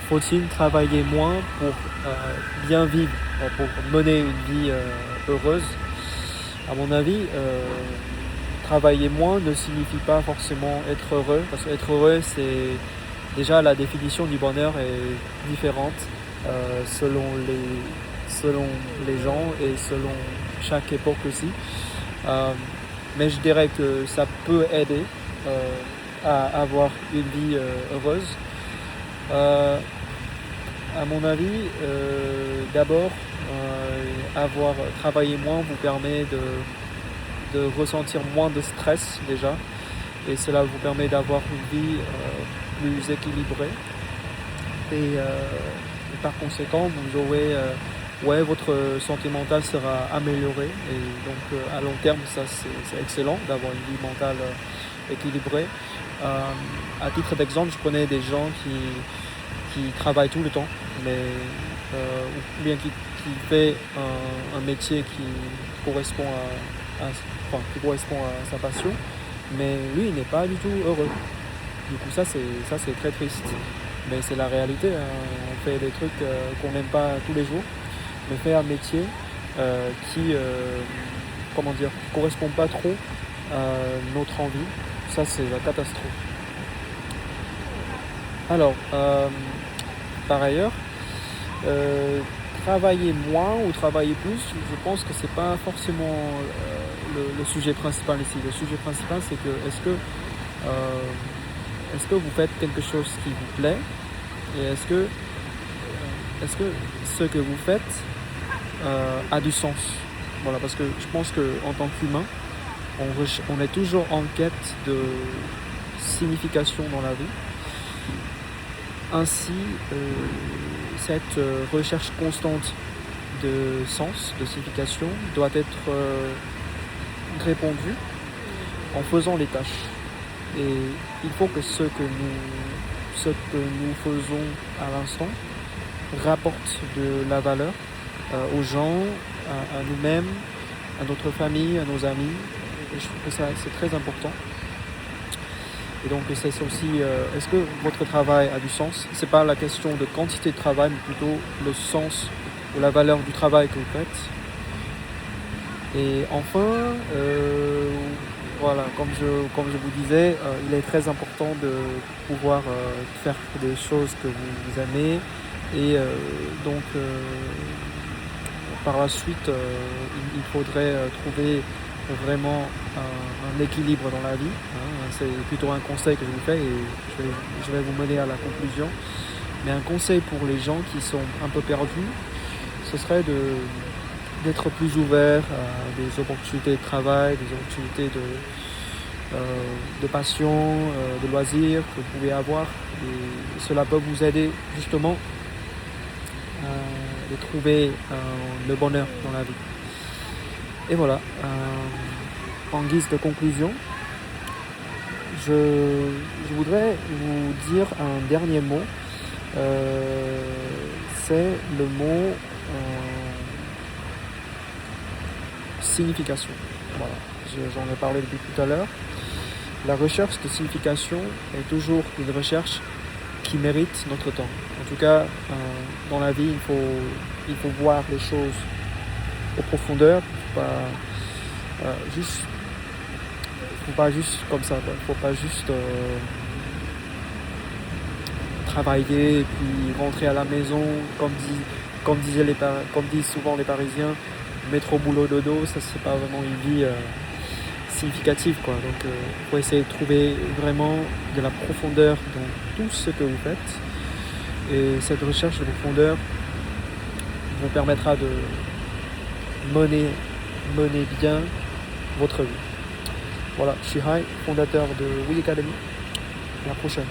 faut-il travailler moins pour bien vivre, pour mener une vie heureuse? À mon avis, travailler moins ne signifie pas forcément être heureux, parce qu'être heureux, c'est déjà la définition du bonheur est différente selon les gens et selon chaque époque aussi. Mais je dirais que ça peut aider à avoir une vie heureuse. À mon avis, d'abord, avoir travaillé moins vous permet de ressentir moins de stress déjà, et cela vous permet d'avoir une vie plus équilibrée. Et par conséquent, vous aurez, votre santé mentale sera améliorée, et donc à long terme, ça c'est excellent d'avoir une vie mentale équilibrée. À titre d'exemple, je connais des gens qui travaillent tout le temps, mais ou bien qui fait un métier qui correspond qui correspond à sa passion, mais lui, il n'est pas du tout heureux. Du coup, ça c'est très triste. Mais c'est la réalité, hein. On fait des trucs qu'on n'aime pas tous les jours, mais faire un métier qui correspond pas trop à notre envie, ça c'est la catastrophe. Alors, par ailleurs, travailler moins ou travailler plus, je pense que c'est pas forcément le sujet principal ici. Le sujet principal, c'est que est-ce que vous faites quelque chose qui vous plaît, et est-ce que ce que vous faites a du sens. Voilà, parce que je pense qu'en tant qu'humain, on est toujours en quête de signification dans la vie. Ainsi, cette recherche constante de sens, de signification, doit être répondue en faisant les tâches. Et il faut que ce que nous faisons à l'instant rapporte de la valeur aux gens, à nous-mêmes, à notre famille, à nos amis. Et je trouve que ça, c'est très important. Et donc c'est aussi, est-ce que votre travail a du sens? C'est pas la question de quantité de travail, mais plutôt le sens ou la valeur du travail que vous faites. Et enfin, voilà, comme je vous disais, il est très important de pouvoir faire des choses que vous aimez, et donc par la suite, il faudrait trouver vraiment un équilibre dans la vie. C'est plutôt un conseil que je vous fais, et je vais vous mener à la conclusion. Mais un conseil pour les gens qui sont un peu perdus, ce serait d'être plus ouvert à des opportunités de travail, des opportunités de passion, de loisirs que vous pouvez avoir. Et cela peut vous aider justement de trouver le bonheur dans la vie. Et voilà, en guise de conclusion, je voudrais vous dire un dernier mot. C'est le mot signification. Voilà, j'en ai parlé depuis tout à l'heure. La recherche de signification est toujours une recherche qui mérite notre temps. En tout cas, dans la vie, il faut voir les choses en profondeur. Il ne faut pas juste comme ça. Il ne faut pas juste travailler et puis rentrer à la maison, comme disent souvent les Parisiens, métro boulot dodo. Ça, c'est pas vraiment une vie significative, quoi. Donc il faut essayer de trouver vraiment de la profondeur dans tout ce que vous faites, et cette recherche de profondeur vous permettra de mener bien votre vie. Voilà, je suis Hai, fondateur de We Academy. À la prochaine.